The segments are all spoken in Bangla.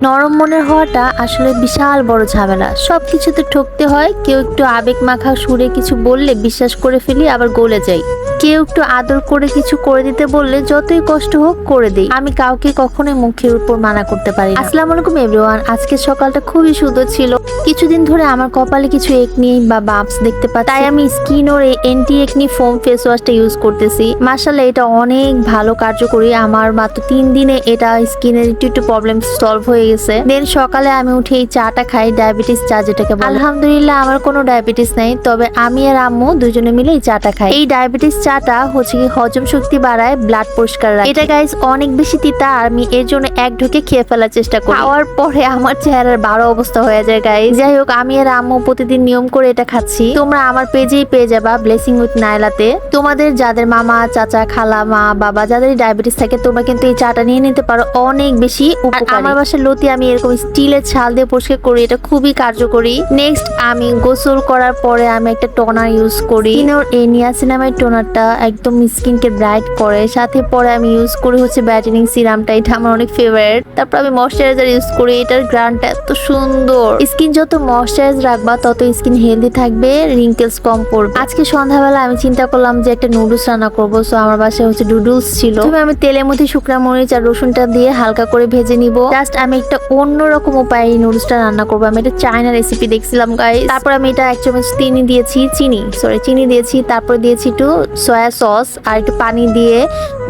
নরম মনের হওয়াটা আসলে বিশাল বড় ঝামেলা। সবকিছুতে ঠকতে হয়। কেউ একটু আবেগ মাখা সুরে কিছু বললে বিশ্বাস করে ফেলি, আবার গলে যাই। কেউ একটু আদর করে কিছু করে দিতে বললে যতই কষ্ট হোক করে দেই। আমি কাউকে কখনোই মুখের উপর মানা করতে পারি না। আসসালামু আলাইকুম এভরিওয়ান। আজকের সকালটা খুবই সুন্দর ছিল। কিছুদিন ধরে আমার কপালে কিছু একনি বা বাম্পস দেখতে পাচ্ছি, তাই আমি স্কিন ওর এন্টি একনি ফোম ফেস ওয়াশটা ইউজ করতেছি। মাশাআল্লাহ, এটা অনেক ভালো কার্যকরী। আমার মাত্র 3 দিনে এটা স্কিনের একটু প্রবলেম সলভ হয়ে গেছে। দেন সকালে আমি উঠে এই চাটা খাই, ডায়াবেটিস চা যেটাকে বলে। আলহামদুলিল্লাহ আমার কোনো ডায়াবেটিস নাই, তবে আমি আর আম্মু দুজনে মিলে এই চাটা খাই। এই ডায়াবেটিস চাটা হচ্ছে কি হজম শক্তি বাড়ায়, ব্লাড পরিষ্কার রাখে। এটা গাইস অনেক বেশি তিতা, আমি এর জন্য এক ঢুকে খেয়ে ফেলার চেষ্টা করি। খাওয়ার পরে আমার চেহারার বারো অবস্থা হয়ে যায় গাইস। যাই হোক, আমি আর আম্মু প্রতিদিন নিয়ম করে এটা খাচ্ছি। তোমরা আমার পেজেই পেয়ে যাবা ব্লেসিং উইথ নাইলাতে। তোমাদের যাদের মামা চাচা খালা মা বাবা যাদের ডায়াবেটিস থাকে, তোমরা কিন্তু এই চাটা নিয়ে নিতে পারো, অনেক বেশি উপকারী। আমার বাসার লতি আমি এরকম স্টিলের ছাল দিয়ে পরিষ্কার করি, এটা খুবই কার্যকরী। নেক্সট, আমি গোসল করার পরে আমি একটা টোনার ইউজ করি। এই নিয়াসিনামাইড টোনারটা একদম স্কিনকে ব্রাইট করে। সাথে পরে আমি ইউজ করি হচ্ছে ব্রাইটেনিং সিরামটা, এটা আমার অনেক ফেভারিট। তারপর আমি ময়শ্চারাইজার ইউজ করি, এটার গ্রানটা এত সুন্দর। স্কিন যত ময়শ্চারাইজ রাখবা তত স্কিন হেলদি থাকবে, রিঙ্কেলস কম পড়বে। আজকে সন্ধ্যাবেলা আমি চিন্তা করলাম যে একটা নুডলস রান্না করবো। সো আমার বাসায় হচ্ছে নুডলস ছিল। আমি তেলের মধ্যে শুকনা মরিচ আর রসুনটা দিয়ে হালকা করে ভেজে নিব। জাস্ট আমি একটা অন্যরকম উপায়ে এই নুডলসটা রান্না করবো। আমি এটা চায়না রেসিপি দেখছিলাম গাইস। তারপর আমি এটা 1 চামচ চিনি দিয়েছি। তারপর দিয়েছি একটু সয়া সস আর একটু পানি দিয়ে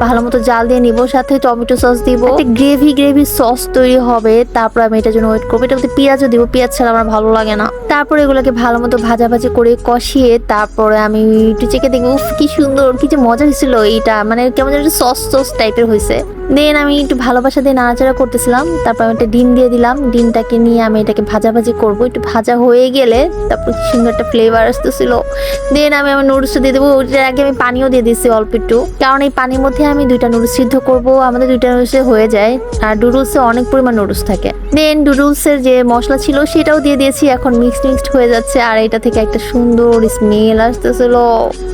ভালো মতো জাল দিয়ে নিব। সাথে টমেটো সস দিব, একটা গ্রেভি সস তৈরি হবে। তারপর আমি এটার জন্য ওয়েট করবো। এটার মধ্যে পেঁয়াজও দিব, পেঁয়াজ ছাড়া আমার ভালো লাগে না। তারপর এগুলোকে ভালো মতো ভাজাভাজি করে কষিয়ে তারপরে আমি একটু চেখে দেখবো, উফ কি সুন্দর, কি যে মজা হয়েছিল। এইটা মানে কেমন যেন সস টাইপের হয়েছে। দেন আমি একটু ভালোবাসা দিয়ে নাড়াচাড়া করতেছিলাম। তারপর আমি একটা ডিম দিয়ে দিলাম। ডিমটাকে নিয়ে আমি এটাকে ভাজাভাজি করবো। একটু ভাজা হয়ে গেলে তারপর কি সুন্দর একটা ফ্লেভার আসতেছিল। দেন আমি আমার নুডলসটা দিয়ে দেবো। ওইটার আগে আমি পানিও দিয়ে দিচ্ছি অল্প একটু, কারণ এই পানির মধ্যে আমি 2টা নুডলস সিদ্ধ করবো। আমাদের 2টা নুডলসে হয়ে যায়, আর নুডলসে অনেক পরিমাণ নুডলস থাকে। দেন নুডলসের যে মশলা ছিল সেটাও দিয়ে দিয়েছি। এখন মিক্সড হয়ে যাচ্ছে, আর এটা থেকে একটা সুন্দর স্মেল আসতেছিল।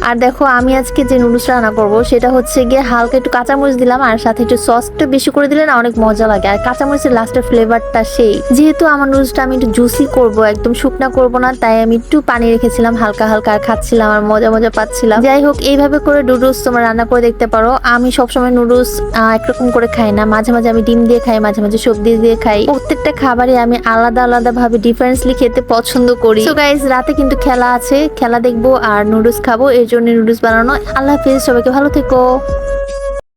আর দেখো, আমি আজকে যে নুডলস রান্না করবো সেটা হচ্ছে গিয়ে হালকা একটু কাঁচামরিচ দিলাম, আর সাথে একটু সসটা বেশি করে দিলে না অনেক মজা লাগে। আর কাঁচামরিচের লাস্টের ফ্লেভারটা সেই। যেহেতু আমার নুডলসটা আমি একটু জুসি করবো, একদম শুকনা করবো না, তাই আমি একটু পানি রেখেছিলাম হালকা হালকা, আর খাচ্ছিলাম আর মজা পাচ্ছিলাম। যাই হোক, এইভাবে করে নুডলস তোমরা রান্না করে দেখতে পারো। আমি সবসময় নুডলস একরকম করে খাই না, মাঝে মাঝে আমি ডিম দিয়ে খাই, মাঝে মাঝে সবজি দিয়ে খাই। প্রত্যেকটা খাবারে আমি আলাদা ভাবে ডিফারেন্টলি খেতে পছন্দ করি। সো গাইস, রাতে কিন্তু খেলা আছে, খেলা দেখবো আর নুডলস খাবো, এর জন্য নুডলস বানানো। আল্লাহ হাফেজ, সবাইকে ভালো থেকো।